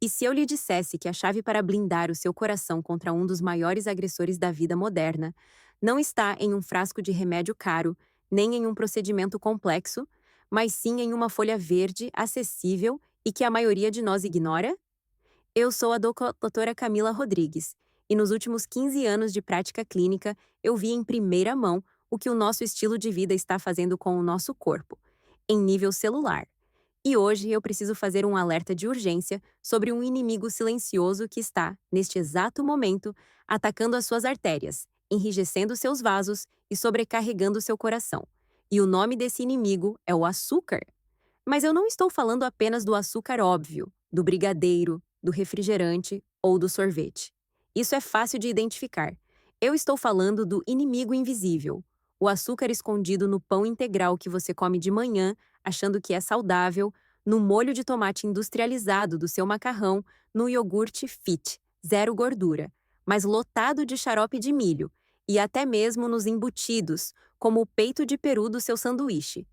E se eu lhe dissesse que a chave para blindar o seu coração contra um dos maiores agressores da vida moderna não está em um frasco de remédio caro, nem em um procedimento complexo, mas sim em uma folha verde, acessível e que a maioria de nós ignora? Eu sou a doutora Camila Rodrigues, e nos últimos 15 anos de prática clínica, eu vi em primeira mão o que o nosso estilo de vida está fazendo com o nosso corpo, em nível celular. E hoje eu preciso fazer um alerta de urgência sobre um inimigo silencioso que está, neste exato momento, atacando as suas artérias, enrijecendo seus vasos e sobrecarregando seu coração. E o nome desse inimigo é o açúcar. Mas eu não estou falando apenas do açúcar óbvio, do brigadeiro, do refrigerante ou do sorvete. Isso é fácil de identificar. Eu estou falando do inimigo invisível, o açúcar escondido no pão integral que você come de manhã, achando que é saudável, no molho de tomate industrializado do seu macarrão, no iogurte fit, zero gordura, mas lotado de xarope de milho, e até mesmo nos embutidos, como o peito de peru do seu sanduíche.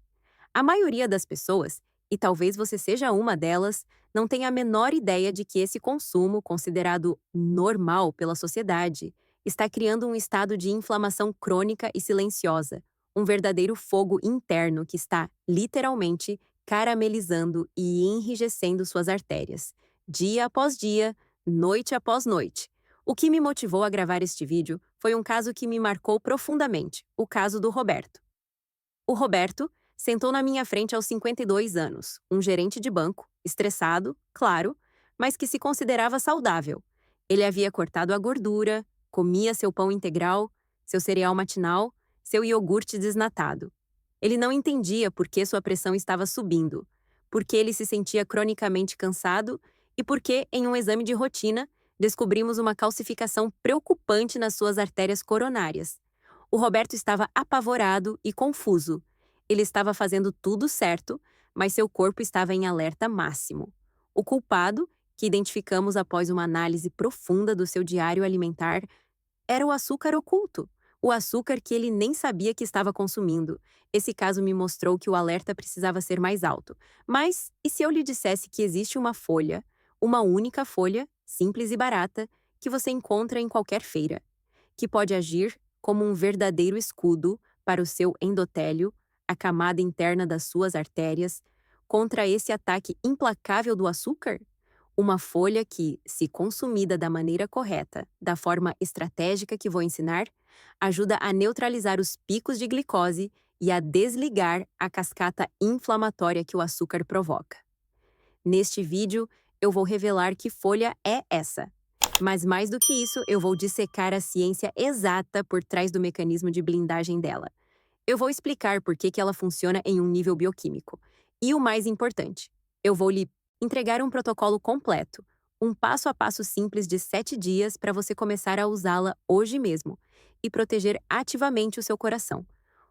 A maioria das pessoas, e talvez você seja uma delas, não tem a menor ideia de que esse consumo, considerado normal pela sociedade, está criando um estado de inflamação crônica e silenciosa, um verdadeiro fogo interno que está, literalmente, caramelizando e enrijecendo suas artérias, dia após dia, noite após noite. O que me motivou a gravar este vídeo foi um caso que me marcou profundamente, o caso do Roberto. O Roberto sentou na minha frente aos 52 anos, um gerente de banco, estressado, claro, mas que se considerava saudável. Ele havia cortado a gordura, comia seu pão integral, seu cereal matinal, seu iogurte desnatado. Ele não entendia por que sua pressão estava subindo, por que ele se sentia cronicamente cansado e por que, em um exame de rotina, descobrimos uma calcificação preocupante nas suas artérias coronárias. O Roberto estava apavorado e confuso. Ele estava fazendo tudo certo, mas seu corpo estava em alerta máximo. O culpado, que identificamos após uma análise profunda do seu diário alimentar, era o açúcar oculto, o açúcar que ele nem sabia que estava consumindo. Esse caso me mostrou que o alerta precisava ser mais alto. Mas e se eu lhe dissesse que existe uma folha, uma única folha, simples e barata, que você encontra em qualquer feira, que pode agir como um verdadeiro escudo para o seu endotélio, a camada interna das suas artérias, contra esse ataque implacável do açúcar? Uma folha que, se consumida da maneira correta, da forma estratégica que vou ensinar, ajuda a neutralizar os picos de glicose e a desligar a cascata inflamatória que o açúcar provoca. Neste vídeo, eu vou revelar que folha é essa. Mas mais do que isso, eu vou dissecar a ciência exata por trás do mecanismo de blindagem dela. Eu vou explicar por que ela funciona em um nível bioquímico. E o mais importante, eu vou lhe entregar um protocolo completo, um passo a passo simples de 7 dias para você começar a usá-la hoje mesmo e proteger ativamente o seu coração.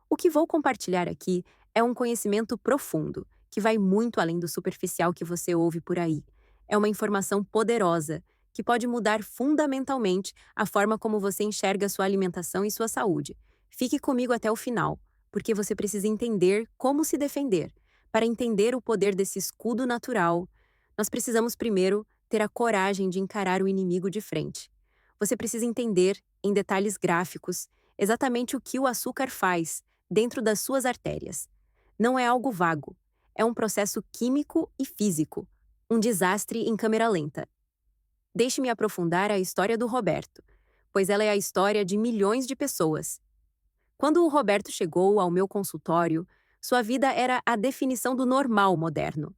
O que vou compartilhar aqui é um conhecimento profundo, que vai muito além do superficial que você ouve por aí. É uma informação poderosa, que pode mudar fundamentalmente a forma como você enxerga sua alimentação e sua saúde. Fique comigo até o final, porque você precisa entender como se defender. Para entender o poder desse escudo natural, nós precisamos primeiro ter a coragem de encarar o inimigo de frente. Você precisa entender, em detalhes gráficos, exatamente o que o açúcar faz dentro das suas artérias. Não é algo vago, é um processo químico e físico, um desastre em câmera lenta. Deixe-me aprofundar a história do Roberto, pois ela é a história de milhões de pessoas. Quando o Roberto chegou ao meu consultório, sua vida era a definição do normal moderno.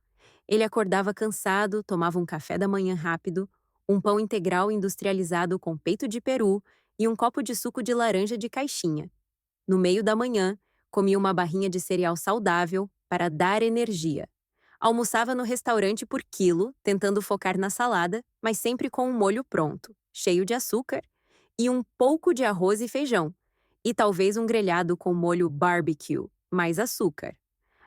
Ele acordava cansado, tomava um café da manhã rápido, um pão integral industrializado com peito de peru e um copo de suco de laranja de caixinha. No meio da manhã, comia uma barrinha de cereal saudável para dar energia. Almoçava no restaurante por quilo, tentando focar na salada, mas sempre com um molho pronto, cheio de açúcar, e um pouco de arroz e feijão, e talvez um grelhado com molho barbecue, mais açúcar.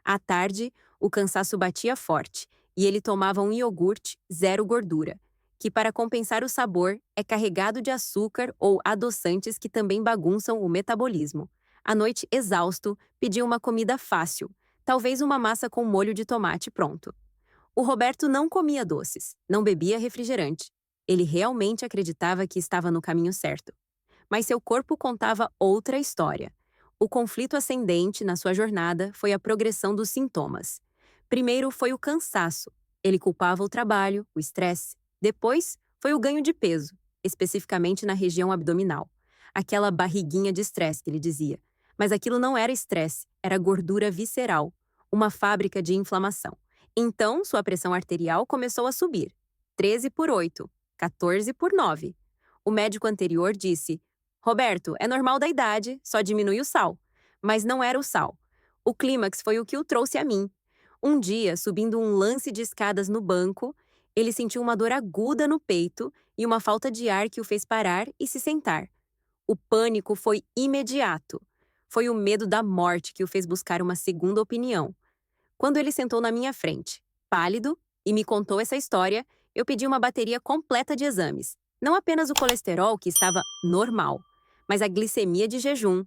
À tarde, o cansaço batia forte, e ele tomava um iogurte zero gordura, que para compensar o sabor é carregado de açúcar ou adoçantes que também bagunçam o metabolismo. À noite, exausto, pedia uma comida fácil, talvez uma massa com molho de tomate pronto. O Roberto não comia doces, não bebia refrigerante. Ele realmente acreditava que estava no caminho certo. Mas seu corpo contava outra história. O conflito ascendente na sua jornada foi a progressão dos sintomas. Primeiro foi o cansaço. Ele culpava o trabalho, o estresse. Depois foi o ganho de peso, especificamente na região abdominal. Aquela barriguinha de estresse que ele dizia. Mas aquilo não era estresse, era gordura visceral, uma fábrica de inflamação. Então, sua pressão arterial começou a subir. 13 por 8, 14 por 9. O médico anterior disse: Roberto, é normal da idade, só diminui o sal. Mas não era o sal. O clímax foi o que o trouxe a mim. Um dia, subindo um lance de escadas no banco, ele sentiu uma dor aguda no peito e uma falta de ar que o fez parar e se sentar. O pânico foi imediato. Foi o medo da morte que o fez buscar uma segunda opinião. Quando ele sentou na minha frente, pálido, e me contou essa história, eu pedi uma bateria completa de exames. Não apenas o colesterol, que estava normal, mas a glicemia de jejum,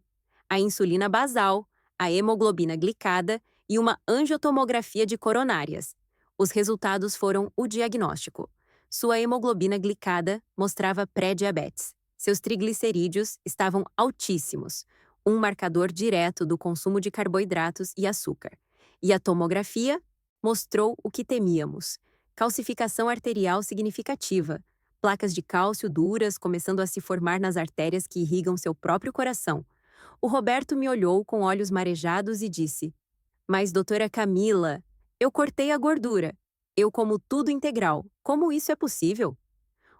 a insulina basal, a hemoglobina glicada e uma angiotomografia de coronárias. Os resultados foram o diagnóstico. Sua hemoglobina glicada mostrava pré-diabetes. Seus triglicerídeos estavam altíssimos, um marcador direto do consumo de carboidratos e açúcar. E a tomografia mostrou o que temíamos: calcificação arterial significativa, placas de cálcio duras começando a se formar nas artérias que irrigam seu próprio coração. O Roberto me olhou com olhos marejados e disse: Mas, doutora Camila, eu cortei a gordura. Eu como tudo integral. Como isso é possível?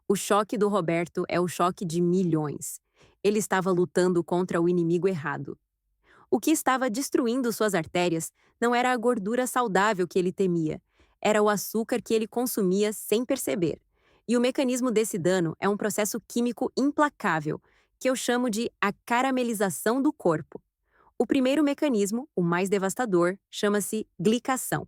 O choque do Roberto é o choque de milhões. Ele estava lutando contra o inimigo errado. O que estava destruindo suas artérias não era a gordura saudável que ele temia, era o açúcar que ele consumia sem perceber. E o mecanismo desse dano é um processo químico implacável, que eu chamo de a caramelização do corpo. O primeiro mecanismo, o mais devastador, chama-se glicação.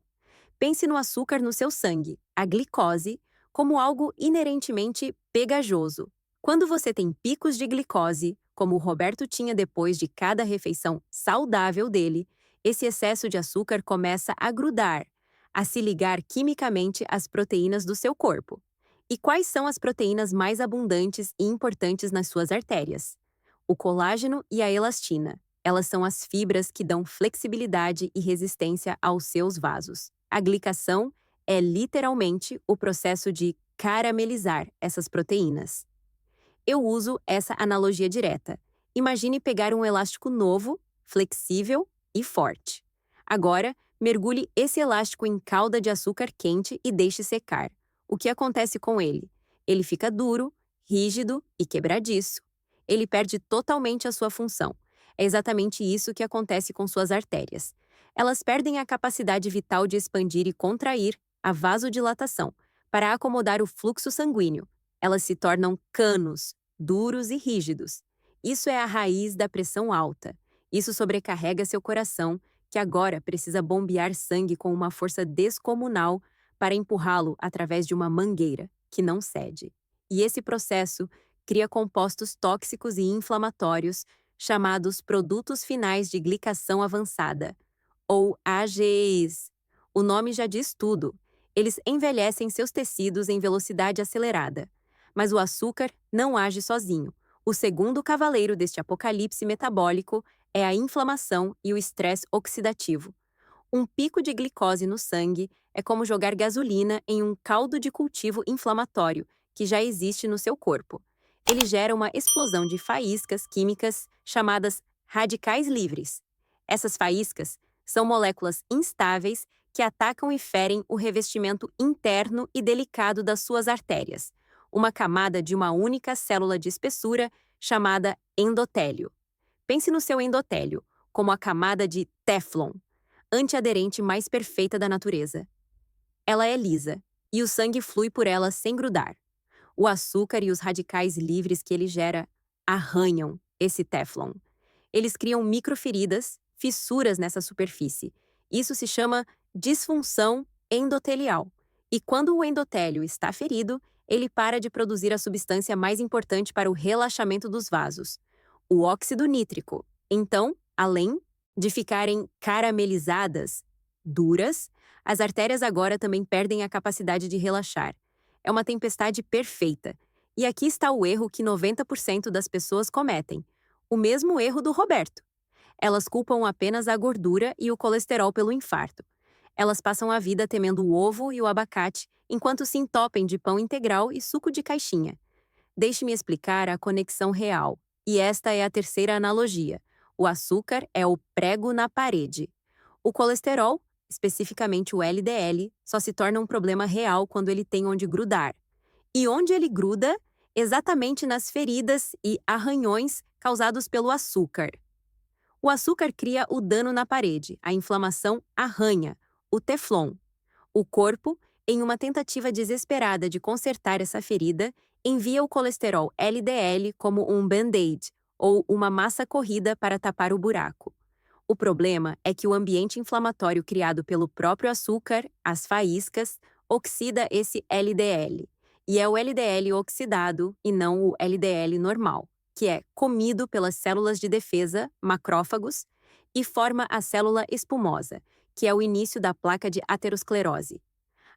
Pense no açúcar no seu sangue, a glicose, como algo inerentemente pegajoso. Quando você tem picos de glicose, como o Roberto tinha depois de cada refeição saudável dele, esse excesso de açúcar começa a grudar, a se ligar quimicamente às proteínas do seu corpo. E quais são as proteínas mais abundantes e importantes nas suas artérias? O colágeno e a elastina. Elas são as fibras que dão flexibilidade e resistência aos seus vasos. A glicação é literalmente o processo de caramelizar essas proteínas. Eu uso essa analogia direta. Imagine pegar um elástico novo, flexível e forte. Agora, mergulhe esse elástico em calda de açúcar quente e deixe secar. O que acontece com ele? Ele fica duro, rígido e quebradiço. Ele perde totalmente a sua função. É exatamente isso que acontece com suas artérias. Elas perdem a capacidade vital de expandir e contrair, a vasodilatação, para acomodar o fluxo sanguíneo. Elas se tornam canos, duros e rígidos. Isso é a raiz da pressão alta. Isso sobrecarrega seu coração, que agora precisa bombear sangue com uma força descomunal para empurrá-lo através de uma mangueira, que não cede. E esse processo cria compostos tóxicos e inflamatórios chamados produtos finais de glicação avançada, ou AGEs. O nome já diz tudo. Eles envelhecem seus tecidos em velocidade acelerada. Mas o açúcar não age sozinho. O segundo cavaleiro deste apocalipse metabólico é a inflamação e o estresse oxidativo. Um pico de glicose no sangue é como jogar gasolina em um caldo de cultivo inflamatório que já existe no seu corpo. Ele gera uma explosão de faíscas químicas chamadas radicais livres. Essas faíscas são moléculas instáveis que atacam e ferem o revestimento interno e delicado das suas artérias, uma camada de uma única célula de espessura chamada endotélio. Pense no seu endotélio como a camada de Teflon, antiaderente mais perfeita da natureza. Ela é lisa, e o sangue flui por ela sem grudar. O açúcar e os radicais livres que ele gera arranham esse Teflon. Eles criam microferidas, fissuras nessa superfície. Isso se chama disfunção endotelial. E quando o endotélio está ferido, ele para de produzir a substância mais importante para o relaxamento dos vasos, o óxido nítrico. Então, além de ficarem caramelizadas, duras, As artérias agora também perdem a capacidade de relaxar. É uma tempestade perfeita. E aqui está o erro que 90% das pessoas cometem. O mesmo erro do Roberto. Elas culpam apenas a gordura e o colesterol pelo infarto. Elas passam a vida temendo o ovo e o abacate, enquanto se entopem de pão integral e suco de caixinha. Deixe-me explicar a conexão real. E esta é a terceira analogia. O açúcar é o prego na parede. O colesterol, especificamente o LDL, só se torna um problema real quando ele tem onde grudar. E onde ele gruda? Exatamente nas feridas e arranhões causados pelo açúcar. O açúcar cria o dano na parede, a inflamação arranha, o teflon. O corpo, em uma tentativa desesperada de consertar essa ferida, envia o colesterol LDL como um band-aid, ou uma massa corrida para tapar o buraco. O problema é que o ambiente inflamatório criado pelo próprio açúcar, as faíscas, oxida esse LDL. E é o LDL oxidado e não o LDL normal, que é comido pelas células de defesa, macrófagos, e forma a célula espumosa, que é o início da placa de aterosclerose.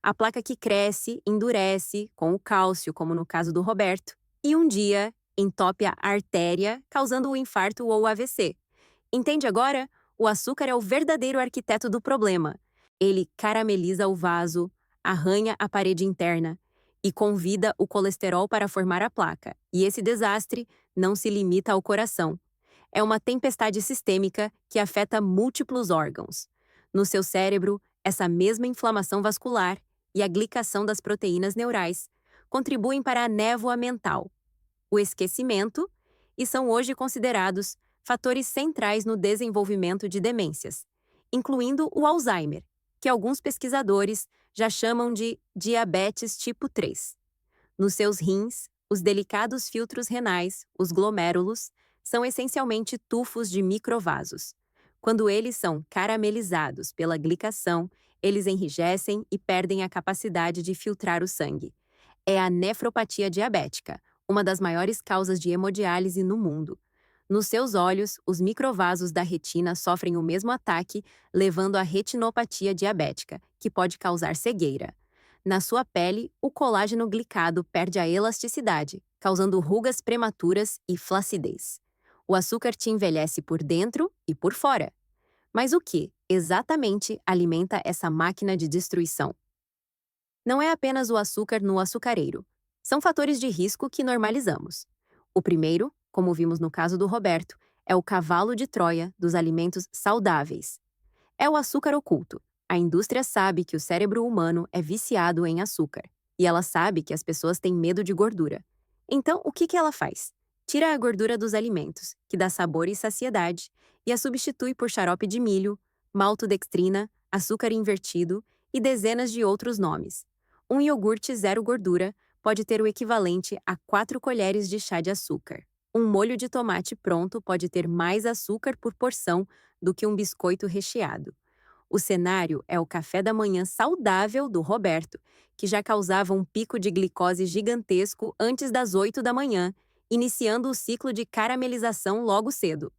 A placa que cresce, endurece, com o cálcio, como no caso do Roberto, e um dia entope a artéria, causando o infarto ou o AVC. Entende agora? O açúcar é o verdadeiro arquiteto do problema. Ele carameliza o vaso, arranha a parede interna e convida o colesterol para formar a placa. E esse desastre não se limita ao coração. É uma tempestade sistêmica que afeta múltiplos órgãos. No seu cérebro, essa mesma inflamação vascular e a glicação das proteínas neurais contribuem para a névoa mental, o esquecimento, e são hoje considerados fatores centrais no desenvolvimento de demências, incluindo o Alzheimer, que alguns pesquisadores já chamam de diabetes tipo 3. Nos seus rins, os delicados filtros renais, os glomérulos, são essencialmente tufos de microvasos. Quando eles são caramelizados pela glicação, eles enrijecem e perdem a capacidade de filtrar o sangue. É a nefropatia diabética, uma das maiores causas de hemodiálise no mundo. Nos seus olhos, os microvasos da retina sofrem o mesmo ataque, levando à retinopatia diabética, que pode causar cegueira. Na sua pele, o colágeno glicado perde a elasticidade, causando rugas prematuras e flacidez. O açúcar te envelhece por dentro e por fora. Mas o que, exatamente, alimenta essa máquina de destruição? Não é apenas o açúcar no açucareiro. São fatores de risco que normalizamos. O primeiro, como vimos no caso do Roberto, é o cavalo de Troia dos alimentos saudáveis. É o açúcar oculto. A indústria sabe que o cérebro humano é viciado em açúcar. E ela sabe que as pessoas têm medo de gordura. Então, o que ela faz? Tira a gordura dos alimentos, que dá sabor e saciedade, e a substitui por xarope de milho, maltodextrina, açúcar invertido e dezenas de outros nomes. Um iogurte zero gordura pode ter o equivalente a 4 colheres de chá de açúcar. Um molho de tomate pronto pode ter mais açúcar por porção do que um biscoito recheado. O cenário é o café da manhã saudável do Roberto, que já causava um pico de glicose gigantesco antes das 8 da manhã, iniciando o ciclo de caramelização logo cedo.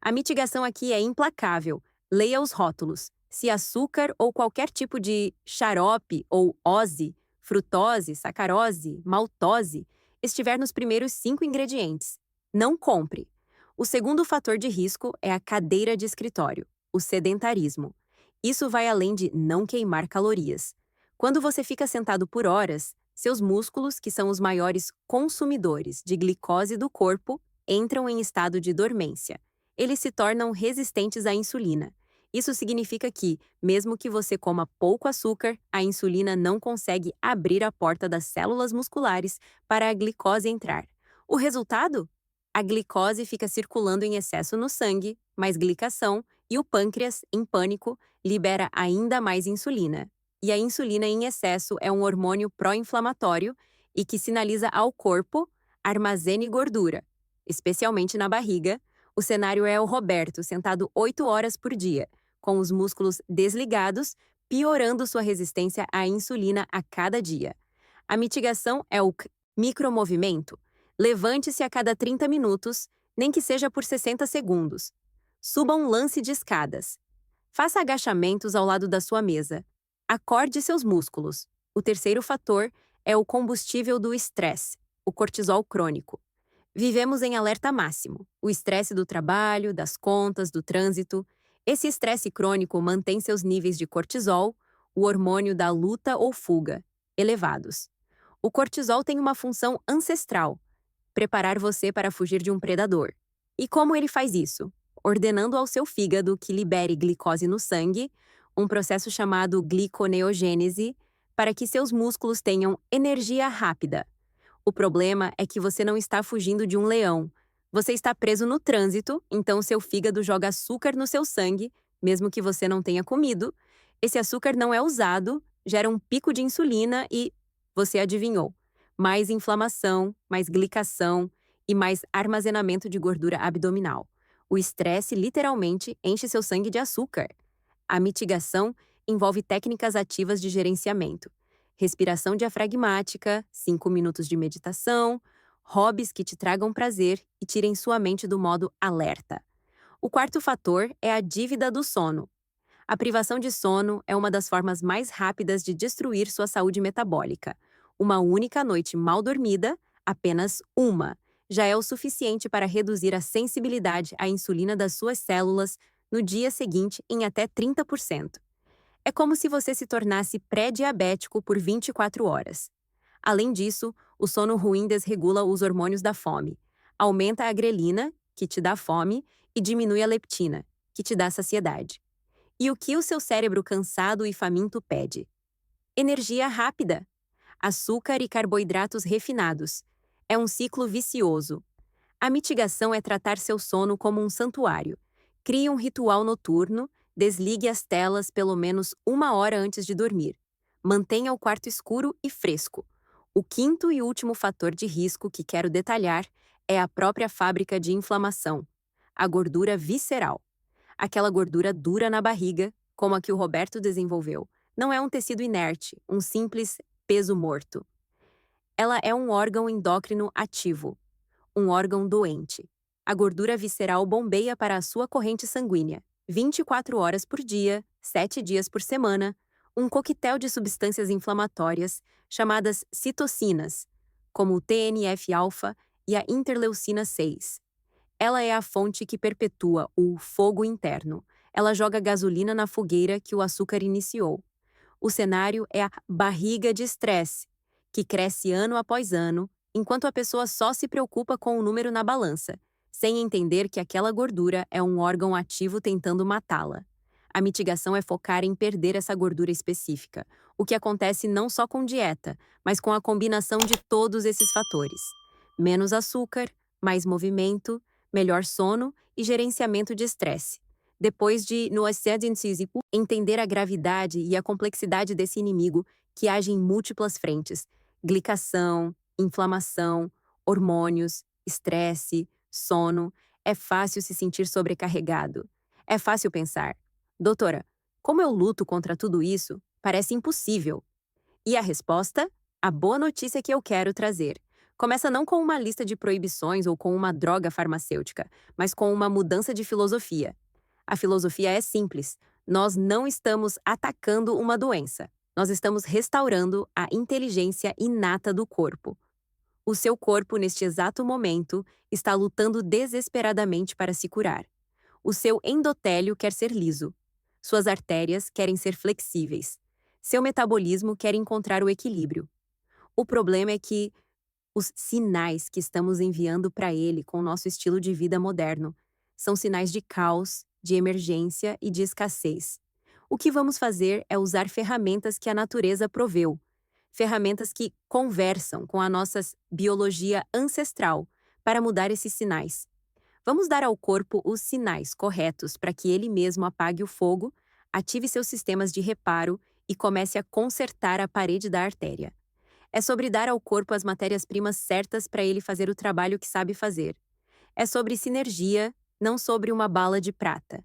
A mitigação aqui é implacável. Leia os rótulos. Se açúcar ou qualquer tipo de xarope ou ose, frutose, sacarose, maltose estiver nos primeiros 5 ingredientes, não compre. O segundo fator de risco é a cadeira de escritório, o sedentarismo. Isso vai além de não queimar calorias. Quando você fica sentado por horas, seus músculos, que são os maiores consumidores de glicose do corpo, entram em estado de dormência. Eles se tornam resistentes à insulina. Isso significa que, mesmo que você coma pouco açúcar, a insulina não consegue abrir a porta das células musculares para a glicose entrar. O resultado? A glicose fica circulando em excesso no sangue, mais glicação, e o pâncreas, em pânico, libera ainda mais insulina. E a insulina em excesso é um hormônio pró-inflamatório e que sinaliza ao corpo: armazene gordura, especialmente na barriga. O cenário é o Roberto sentado 8 horas por dia, com os músculos desligados, piorando sua resistência à insulina a cada dia. A mitigação é o micromovimento. Levante-se a cada 30 minutos, nem que seja por 60 segundos. Suba um lance de escadas. Faça agachamentos ao lado da sua mesa. Acorde seus músculos. O terceiro fator é o combustível do estresse, o cortisol crônico. Vivemos em alerta máximo. O estresse do trabalho, das contas, do trânsito. Esse estresse crônico mantém seus níveis de cortisol, o hormônio da luta ou fuga, elevados. O cortisol tem uma função ancestral: preparar você para fugir de um predador. E como ele faz isso? Ordenando ao seu fígado que libere glicose no sangue, um processo chamado gliconeogênese, para que seus músculos tenham energia rápida. O problema é que você não está fugindo de um leão. Você está preso no trânsito, então seu fígado joga açúcar no seu sangue, mesmo que você não tenha comido. Esse açúcar não é usado, gera um pico de insulina e, você adivinhou, mais inflamação, mais glicação e mais armazenamento de gordura abdominal. O estresse literalmente enche seu sangue de açúcar. A mitigação envolve técnicas ativas de gerenciamento: respiração diafragmática, 5 minutos de meditação, hobbies que te tragam prazer e tirem sua mente do modo alerta. O quarto fator é a dívida do sono. A privação de sono é uma das formas mais rápidas de destruir sua saúde metabólica. Uma única noite mal dormida, apenas uma, já é o suficiente para reduzir a sensibilidade à insulina das suas células no dia seguinte em até 30%. É como se você se tornasse pré-diabético por 24 horas. Além disso, o sono ruim desregula os hormônios da fome, aumenta a grelina, que te dá fome, e diminui a leptina, que te dá saciedade. E o que o seu cérebro cansado e faminto pede? Energia rápida. Açúcar e carboidratos refinados. É um ciclo vicioso. A mitigação é tratar seu sono como um santuário. Crie um ritual noturno, desligue as telas pelo menos 1 hora antes de dormir. Mantenha o quarto escuro e fresco. O quinto e último fator de risco que quero detalhar é a própria fábrica de inflamação: a gordura visceral. Aquela gordura dura na barriga, como a que o Roberto desenvolveu, não é um tecido inerte, um simples peso morto. Ela é um órgão endócrino ativo, um órgão doente. A gordura visceral bombeia para a sua corrente sanguínea, 24 horas por dia, 7 dias por semana, um coquetel de substâncias inflamatórias chamadas citocinas, como o TNF-alfa e a interleucina 6. Ela é a fonte que perpetua o fogo interno. Ela joga gasolina na fogueira que o açúcar iniciou. O cenário é a barriga de estresse, que cresce ano após ano, enquanto a pessoa só se preocupa com o número na balança, sem entender que aquela gordura é um órgão ativo tentando matá-la. A mitigação é focar em perder essa gordura específica, o que acontece não só com dieta, mas com a combinação de todos esses fatores: menos açúcar, mais movimento, melhor sono e gerenciamento de estresse. Depois de no entender a gravidade e a complexidade desse inimigo que age em múltiplas frentes: glicação, inflamação, hormônios, estresse, sono, é fácil se sentir sobrecarregado. É fácil pensar: doutora, como eu luto contra tudo isso? Parece impossível. E a resposta? A boa notícia que eu quero trazer. Começa não com uma lista de proibições ou com uma droga farmacêutica, mas com uma mudança de filosofia. A filosofia é simples: nós não estamos atacando uma doença, nós estamos restaurando a inteligência inata do corpo. O seu corpo, neste exato momento, está lutando desesperadamente para se curar. O seu endotélio quer ser liso. Suas artérias querem ser flexíveis. Seu metabolismo quer encontrar o equilíbrio. O problema é que os sinais que estamos enviando para ele com o nosso estilo de vida moderno são sinais de caos, de emergência e de escassez. O que vamos fazer é usar ferramentas que a natureza proveu, ferramentas que conversam com a nossa biologia ancestral para mudar esses sinais. Vamos dar ao corpo os sinais corretos para que ele mesmo apague o fogo, ative seus sistemas de reparo e comece a consertar a parede da artéria. É sobre dar ao corpo as matérias-primas certas para ele fazer o trabalho que sabe fazer. É sobre sinergia, não sobre uma bala de prata.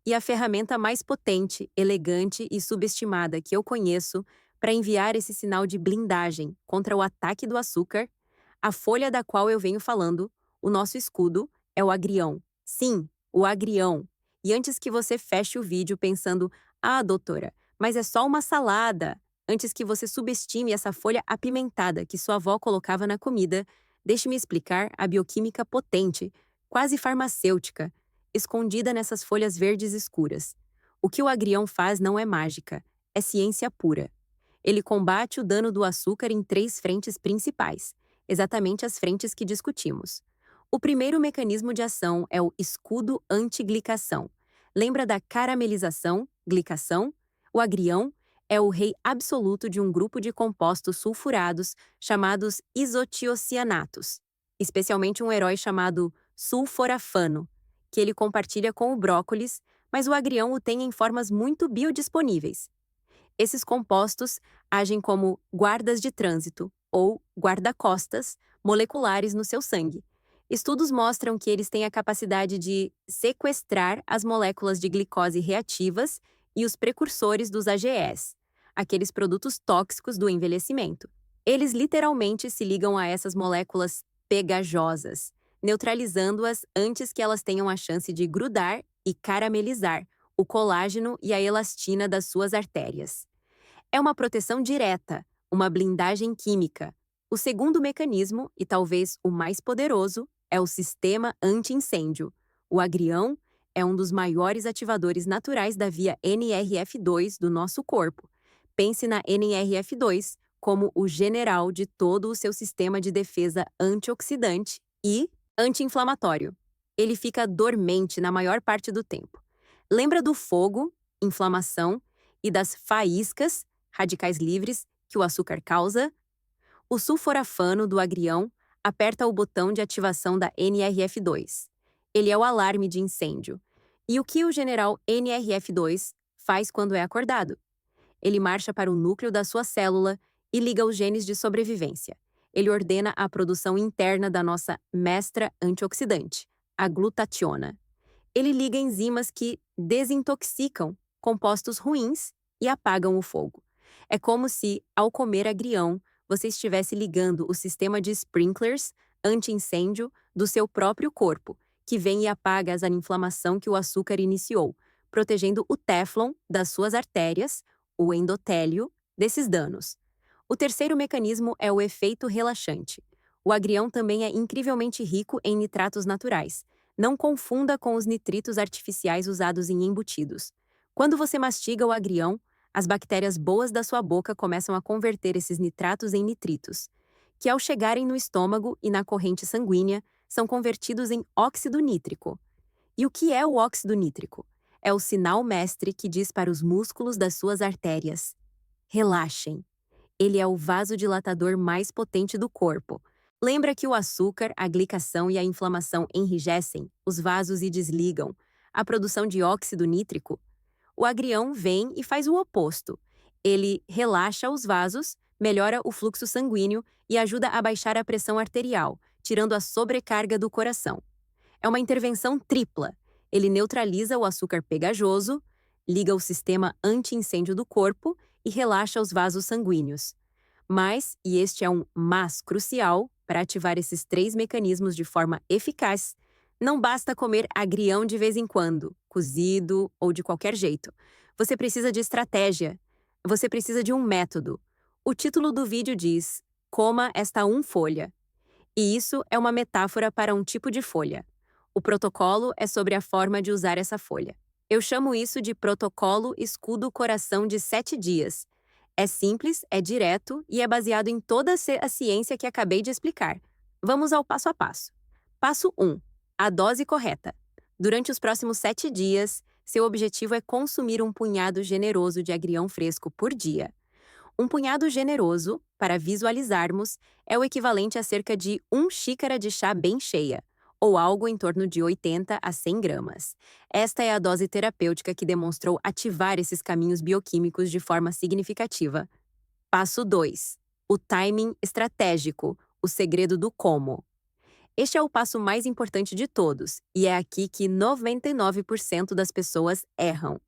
E a ferramenta mais potente, elegante e subestimada que eu conheço para enviar esse sinal de blindagem contra o ataque do açúcar, a folha da qual eu venho falando, o nosso escudo, é o agrião. Sim, o agrião. E antes que você feche o vídeo pensando: ah, doutora, Mas é só uma salada. Antes que você subestime essa folha apimentada que sua avó colocava na comida, deixe-me explicar a bioquímica potente, quase farmacêutica, escondida nessas folhas verdes escuras. O que o agrião faz não é mágica, é ciência pura. Ele combate o dano do açúcar em três frentes principais, exatamente as frentes que discutimos. O primeiro mecanismo de ação é o escudo antiglicação. Lembra da caramelização, glicação? O agrião é o rei absoluto de um grupo de compostos sulfurados chamados isotiocianatos, especialmente um herói chamado sulforafano, que ele compartilha com o brócolis, mas o agrião o tem em formas muito biodisponíveis. Esses compostos agem como guardas de trânsito, ou guarda-costas, moleculares no seu sangue. Estudos mostram que eles têm a capacidade de sequestrar as moléculas de glicose reativas e os precursores dos AGEs, aqueles produtos tóxicos do envelhecimento. Eles literalmente se ligam a essas moléculas pegajosas, neutralizando-as antes que elas tenham a chance de grudar e caramelizar o colágeno e a elastina das suas artérias. É uma proteção direta, uma blindagem química. O segundo mecanismo, e talvez o mais poderoso, é o sistema anti-incêndio. O agrião é um dos maiores ativadores naturais da via NRF2 do nosso corpo. Pense na NRF2 como o general de todo o seu sistema de defesa antioxidante e anti-inflamatório. Ele fica dormente na maior parte do tempo. Lembra do fogo, inflamação, e das faíscas, radicais livres, que o açúcar causa? O sulforafano do agrião aperta o botão de ativação da NRF2. Ele é o alarme de incêndio. E o que o general NRF2 faz quando é acordado? Ele marcha para o núcleo da sua célula e liga os genes de sobrevivência. Ele ordena a produção interna da nossa mestra antioxidante, a glutationa. Ele liga enzimas que desintoxicam compostos ruins e apagam o fogo. É como se, ao comer agrião, você estivesse ligando o sistema de sprinklers anti-incêndio do seu próprio corpo, que vem e apaga a inflamação que o açúcar iniciou, protegendo o téflon das suas artérias, o endotélio, desses danos. O terceiro mecanismo é o efeito relaxante. O agrião também é incrivelmente rico em nitratos naturais. Não confunda com os nitritos artificiais usados em embutidos. Quando você mastiga o agrião, as bactérias boas da sua boca começam a converter esses nitratos em nitritos, que ao chegarem no estômago e na corrente sanguínea, são convertidos em óxido nítrico. E o que é o óxido nítrico? É o sinal mestre que diz para os músculos das suas artérias: relaxem. Ele é o vasodilatador mais potente do corpo. Lembra que o açúcar, a glicação e a inflamação enrijecem os vasos e desligam a produção de óxido nítrico? O agrião vem e faz o oposto. Ele relaxa os vasos, melhora o fluxo sanguíneo e ajuda a baixar a pressão arterial, tirando a sobrecarga do coração. É uma intervenção tripla. Ele neutraliza o açúcar pegajoso, liga o sistema anti-incêndio do corpo e relaxa os vasos sanguíneos. Mas, e este é um mas crucial, para ativar esses três mecanismos de forma eficaz, não basta comer agrião de vez em quando, cozido ou de qualquer jeito. Você precisa de estratégia. Você precisa de um método. O título do vídeo diz: coma esta folha. E isso é uma metáfora para um tipo de folha. O protocolo é sobre a forma de usar essa folha. Eu chamo isso de protocolo escudo coração de 7 dias. É simples, é direto e é baseado em toda a ciência que acabei de explicar. Vamos ao passo a passo. Passo 1. A dose correta. Durante os próximos 7 dias, seu objetivo é consumir um punhado generoso de agrião fresco por dia. Um punhado generoso, para visualizarmos, é o equivalente a cerca de 1 xícara de chá bem cheia, ou algo em torno de 80 a 100 gramas. Esta é a dose terapêutica que demonstrou ativar esses caminhos bioquímicos de forma significativa. Passo 2. O timing estratégico, o segredo do como. Este é o passo mais importante de todos, e é aqui que 99% das pessoas erram.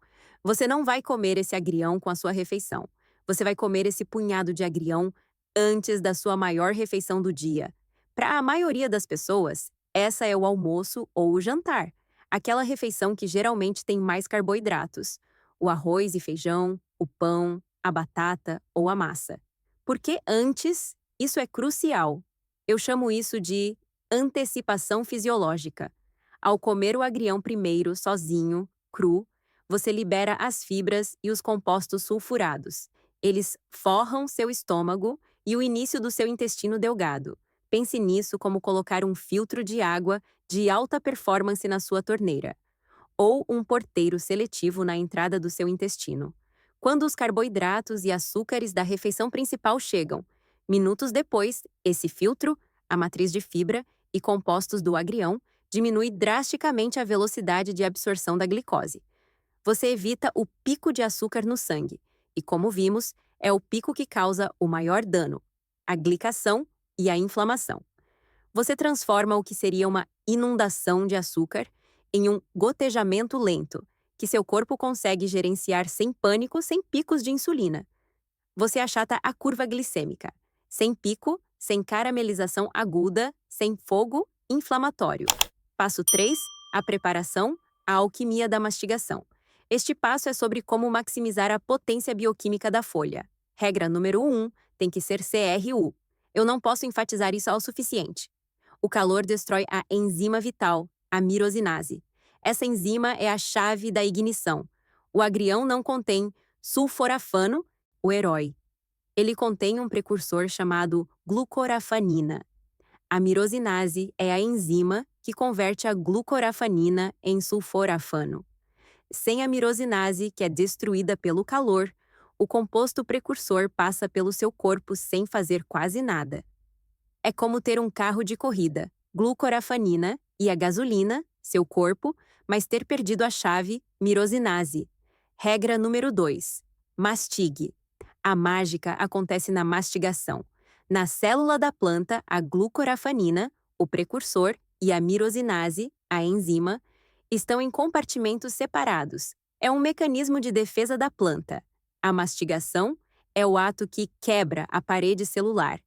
Você não vai comer esse agrião com a sua refeição. Você vai comer esse punhado de agrião antes da sua maior refeição do dia. Para a maioria das pessoas, essa é o almoço ou o jantar, aquela refeição que geralmente tem mais carboidratos. O arroz e feijão, o pão, a batata ou a massa. Porque antes, isso é crucial. Eu chamo isso de antecipação fisiológica. Ao comer o agrião primeiro, sozinho, cru, você libera as fibras e os compostos sulfurados. Eles forram seu estômago e o início do seu intestino delgado. Pense nisso como colocar um filtro de água de alta performance na sua torneira, ou um porteiro seletivo na entrada do seu intestino. Quando os carboidratos e açúcares da refeição principal chegam, minutos depois, esse filtro, a matriz de fibra e compostos do agrião diminui drasticamente a velocidade de absorção da glicose. Você evita o pico de açúcar no sangue, e como vimos, é o pico que causa o maior dano, a glicação e a inflamação. Você transforma o que seria uma inundação de açúcar em um gotejamento lento, que seu corpo consegue gerenciar sem pânico, sem picos de insulina. Você achata a curva glicêmica, sem pico, sem caramelização aguda, sem fogo inflamatório. Passo 3: a preparação, a alquimia da mastigação. Este passo é sobre como maximizar a potência bioquímica da folha. Regra número 1: tem que ser CRU. Eu não posso enfatizar isso ao suficiente. O calor destrói a enzima vital, a mirosinase. Essa enzima é a chave da ignição. O agrião não contém sulforafano, o herói. Ele contém um precursor chamado glucorafanina. A mirosinase é a enzima que converte a glucorafanina em sulforafano. Sem a mirosinase, que é destruída pelo calor, o composto precursor passa pelo seu corpo sem fazer quase nada. É como ter um carro de corrida, glucorafanina, e a gasolina, seu corpo, mas ter perdido a chave, mirosinase. Regra número 2: mastigue. A mágica acontece na mastigação. Na célula da planta, a glucorafanina, o precursor, e a mirosinase, a enzima, estão em compartimentos separados. É um mecanismo de defesa da planta. A mastigação é o ato que quebra a parede celular.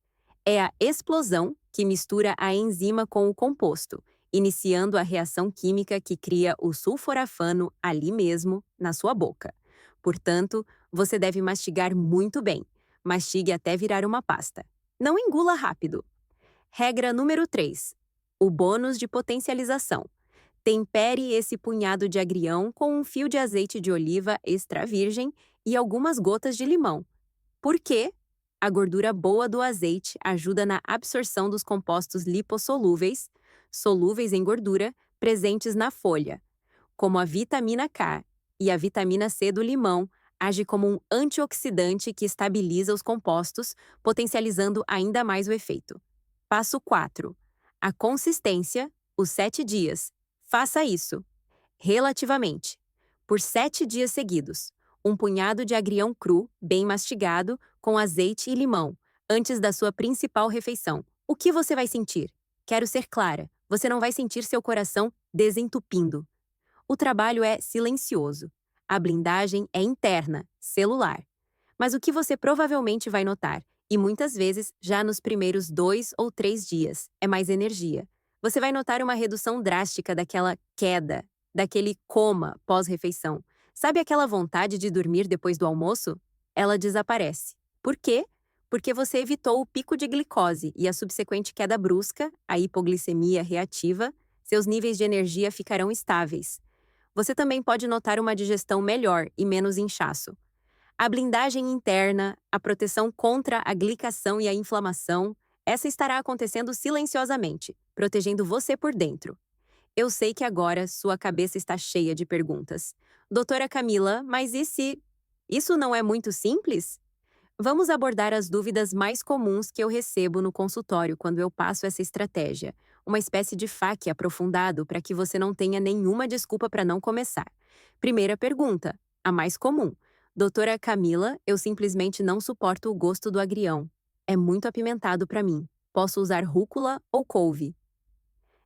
É a explosão que mistura a enzima com o composto, iniciando a reação química que cria o sulforafano ali mesmo, na sua boca. Portanto, você deve mastigar muito bem. Mastigue até virar uma pasta. Não engula rápido. Regra número 3: o bônus de potencialização. Tempere esse punhado de agrião com um fio de azeite de oliva extra virgem e algumas gotas de limão. Por quê? A gordura boa do azeite ajuda na absorção dos compostos lipossolúveis, solúveis em gordura, presentes na folha, como a vitamina K, e a vitamina C do limão age como um antioxidante que estabiliza os compostos, potencializando ainda mais o efeito. Passo 4: a consistência, os 7 dias. Faça isso, relativamente, por 7 dias seguidos. Um punhado de agrião cru, bem mastigado, com azeite e limão, antes da sua principal refeição. O que você vai sentir? Quero ser clara, você não vai sentir seu coração desentupindo. O trabalho é silencioso. A blindagem é interna, celular. Mas o que você provavelmente vai notar, e muitas vezes já nos primeiros 2 ou 3 dias, é mais energia. Você vai notar uma redução drástica daquela queda, daquele coma pós-refeição. Sabe aquela vontade de dormir depois do almoço? Ela desaparece. Por quê? Porque você evitou o pico de glicose e a subsequente queda brusca, a hipoglicemia reativa, seus níveis de energia ficarão estáveis. Você também pode notar uma digestão melhor e menos inchaço. A blindagem interna, a proteção contra a glicação e a inflamação, essa estará acontecendo silenciosamente, protegendo você por dentro. Eu sei que agora sua cabeça está cheia de perguntas. Doutora Camila, mas e se isso não é muito simples? Vamos abordar as dúvidas mais comuns que eu recebo no consultório quando eu passo essa estratégia, uma espécie de FAQ aprofundado para que você não tenha nenhuma desculpa para não começar. Primeira pergunta, a mais comum. Doutora Camila, eu simplesmente não suporto o gosto do agrião. É muito apimentado para mim. Posso usar rúcula ou couve?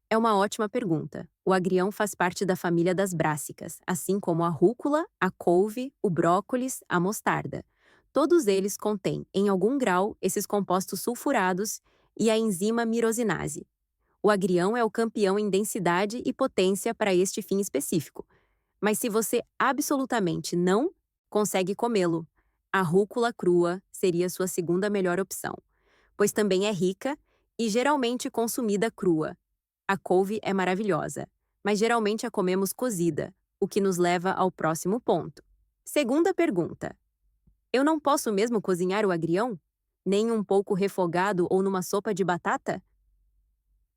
É uma ótima pergunta. O agrião faz parte da família das brássicas, assim como a rúcula, a couve, o brócolis, a mostarda. Todos eles contêm, em algum grau, esses compostos sulfurados e a enzima mirosinase. O agrião é o campeão em densidade e potência para este fim específico. Mas se você absolutamente não consegue comê-lo, A rúcula crua seria sua segunda melhor opção, pois também é rica e geralmente consumida crua. A couve é maravilhosa, mas geralmente a comemos cozida, o que nos leva ao próximo ponto. Segunda pergunta: eu não posso mesmo cozinhar o agrião? Nem um pouco refogado ou numa sopa de batata?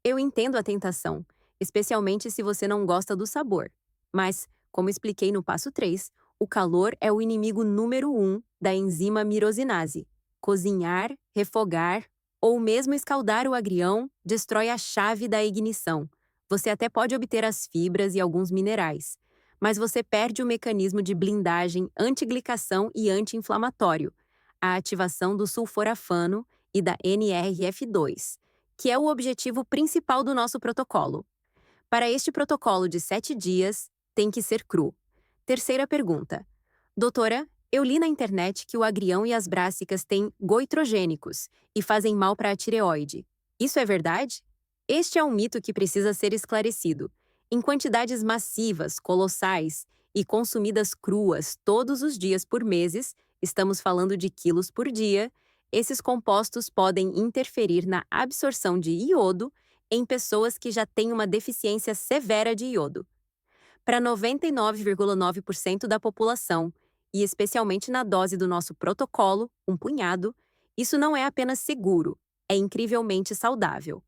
Eu entendo a tentação, especialmente se você não gosta do sabor. Mas, como expliquei no passo 3, o calor é o inimigo número 1 da enzima mirosinase. Cozinhar, refogar ou mesmo escaldar o agrião destrói a chave da ignição. Você até pode obter as fibras e alguns minerais, mas você perde o mecanismo de blindagem antiglicação e anti-inflamatório, a ativação do sulforafano e da NRF2, que é o objetivo principal do nosso protocolo. Para este protocolo de 7 dias, tem que ser cru. Terceira pergunta. Doutora, eu li na internet que o agrião e as brássicas têm goitrogênicos e fazem mal para a tireoide. Isso é verdade? Este é um mito que precisa ser esclarecido. Em quantidades massivas, colossais e consumidas cruas todos os dias por meses, estamos falando de quilos por dia, esses compostos podem interferir na absorção de iodo em pessoas que já têm uma deficiência severa de iodo. Para 99,9% da população, e especialmente na dose do nosso protocolo, um punhado, isso não é apenas seguro, é incrivelmente saudável.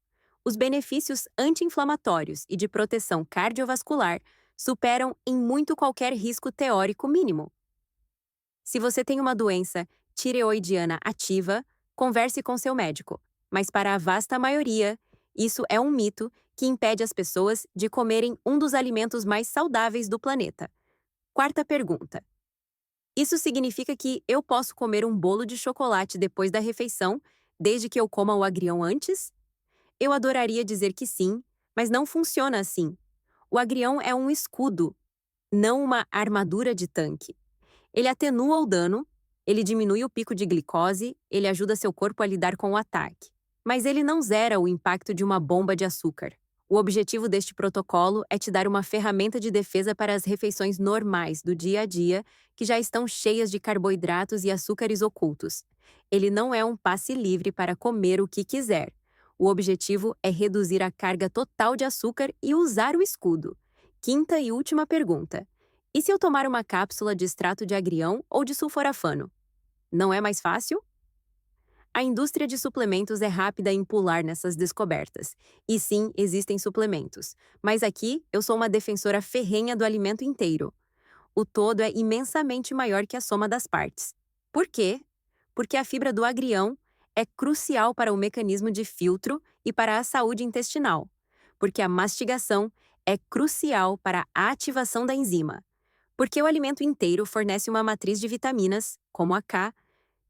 Os benefícios anti-inflamatórios e de proteção cardiovascular superam em muito qualquer risco teórico mínimo. Se você tem uma doença tireoidiana ativa, converse com seu médico. Mas para a vasta maioria, isso é um mito que impede as pessoas de comerem um dos alimentos mais saudáveis do planeta. Quarta pergunta. Isso significa que eu posso comer um bolo de chocolate depois da refeição, desde que eu coma o agrião antes? Eu adoraria dizer que sim, mas não funciona assim. O agrião é um escudo, não uma armadura de tanque. Ele atenua o dano, ele diminui o pico de glicose, ele ajuda seu corpo a lidar com o ataque. Mas ele não zera o impacto de uma bomba de açúcar. O objetivo deste protocolo é te dar uma ferramenta de defesa para as refeições normais do dia a dia, que já estão cheias de carboidratos e açúcares ocultos. Ele não é um passe livre para comer o que quiser. O objetivo é reduzir a carga total de açúcar e usar o escudo. Quinta e última pergunta. E se eu tomar uma cápsula de extrato de agrião ou de sulforafano? Não é mais fácil? A indústria de suplementos é rápida em pular nessas descobertas. E sim, existem suplementos. Mas aqui, eu sou uma defensora ferrenha do alimento inteiro. O todo é imensamente maior que a soma das partes. Por quê? Porque a fibra do agrião é crucial para o mecanismo de filtro e para a saúde intestinal. Porque a mastigação é crucial para a ativação da enzima. Porque o alimento inteiro fornece uma matriz de vitaminas, como a K,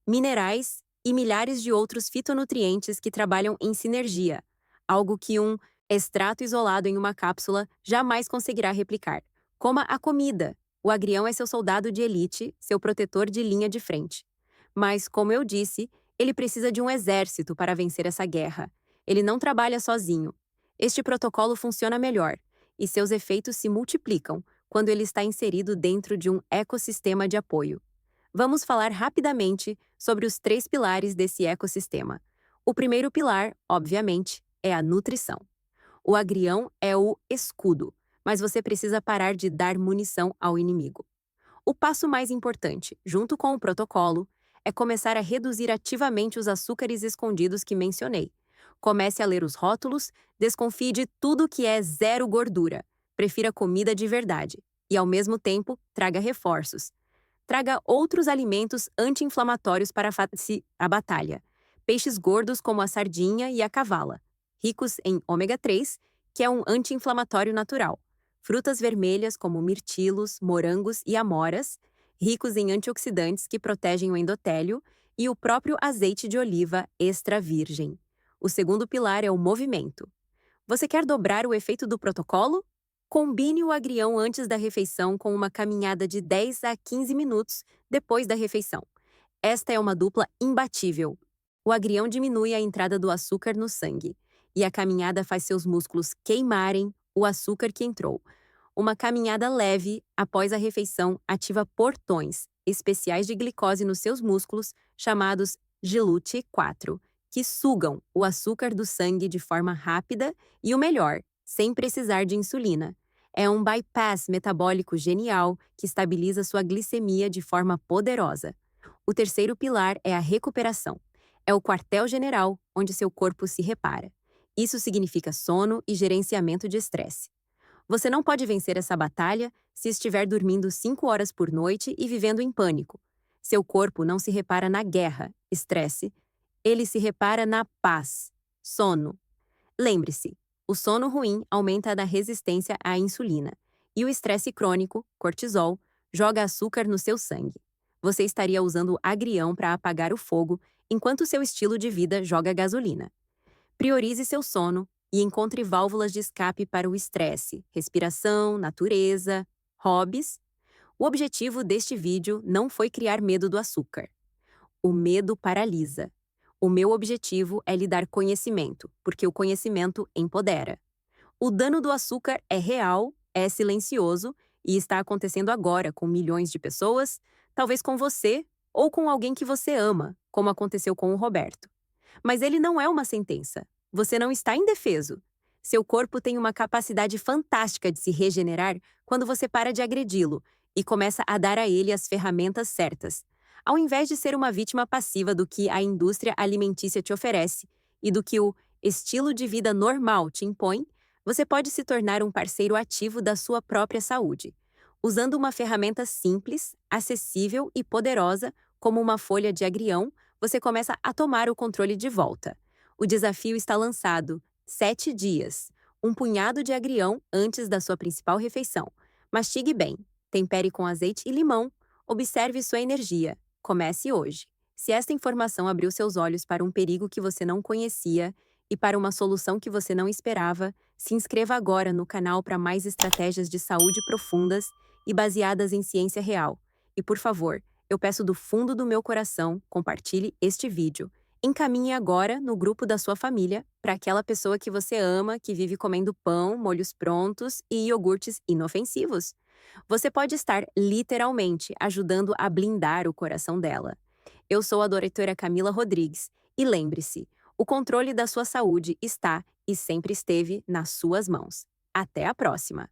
minerais e milhares de outros fitonutrientes que trabalham em sinergia, algo que um extrato isolado em uma cápsula jamais conseguirá replicar. Coma a comida. O agrião é seu soldado de elite, seu protetor de linha de frente. Mas, como eu disse, ele precisa de um exército para vencer essa guerra. Ele não trabalha sozinho. Este protocolo funciona melhor, e seus efeitos se multiplicam quando ele está inserido dentro de um ecossistema de apoio. Vamos falar rapidamente sobre os 3 pilares desse ecossistema. O primeiro pilar, obviamente, é a nutrição. O agrião é o escudo, mas você precisa parar de dar munição ao inimigo. O passo mais importante, junto com o protocolo, é começar a reduzir ativamente os açúcares escondidos que mencionei. Comece a ler os rótulos, desconfie de tudo que é zero gordura. Prefira comida de verdade. E, ao mesmo tempo, traga reforços. Traga outros alimentos anti-inflamatórios para a batalha. Peixes gordos como a sardinha e a cavala, ricos em ômega 3, que é um anti-inflamatório natural. Frutas vermelhas como mirtilos, morangos e amoras, ricos em antioxidantes que protegem o endotélio, e o próprio azeite de oliva extra virgem. O segundo pilar é o movimento. Você quer dobrar o efeito do protocolo? Combine o agrião antes da refeição com uma caminhada de 10 a 15 minutos depois da refeição. Esta é uma dupla imbatível. O agrião diminui a entrada do açúcar no sangue, e a caminhada faz seus músculos queimarem o açúcar que entrou. Uma caminhada leve após a refeição ativa portões, especiais de glicose nos seus músculos, chamados GLUT4, que sugam o açúcar do sangue de forma rápida e o melhor, sem precisar de insulina. É um bypass metabólico genial que estabiliza sua glicemia de forma poderosa. O terceiro pilar é a recuperação. É o quartel-general onde seu corpo se repara. Isso significa sono e gerenciamento de estresse. Você não pode vencer essa batalha se estiver dormindo 5 horas por noite e vivendo em pânico. Seu corpo não se repara na guerra, estresse, ele se repara na paz, sono. Lembre-se, o sono ruim aumenta a resistência à insulina, e o estresse crônico, cortisol, joga açúcar no seu sangue. Você estaria usando agrião para apagar o fogo, enquanto seu estilo de vida joga gasolina. Priorize seu sono e encontre válvulas de escape para o estresse, respiração, natureza, hobbies. O objetivo deste vídeo não foi criar medo do açúcar. O medo paralisa. O meu objetivo é lhe dar conhecimento, porque o conhecimento empodera. O dano do açúcar é real, é silencioso e está acontecendo agora com milhões de pessoas, talvez com você ou com alguém que você ama, como aconteceu com o Roberto. Mas ele não é uma sentença. Você não está indefeso. Seu corpo tem uma capacidade fantástica de se regenerar quando você para de agredi-lo e começa a dar a ele as ferramentas certas, ao invés de ser uma vítima passiva do que a indústria alimentícia te oferece e do que o estilo de vida normal te impõe. Você pode se tornar um parceiro ativo da sua própria saúde, usando uma ferramenta simples, acessível e poderosa como uma folha de agrião. Você começa a tomar o controle de volta. O desafio está lançado: 7 dias, um punhado de agrião antes da sua principal refeição. Mastigue bem, tempere com azeite e limão, observe sua energia. Comece hoje. Se esta informação abriu seus olhos para um perigo que você não conhecia e para uma solução que você não esperava, se inscreva agora no canal para mais estratégias de saúde profundas e baseadas em ciência real. E por favor, eu peço do fundo do meu coração, compartilhe este vídeo. Encaminhe agora no grupo da sua família para aquela pessoa que você ama, que vive comendo pão, molhos prontos e iogurtes inofensivos. Você pode estar literalmente ajudando a blindar o coração dela. Eu sou a doutora Camila Rodrigues e lembre-se, o controle da sua saúde está e sempre esteve nas suas mãos. Até a próxima!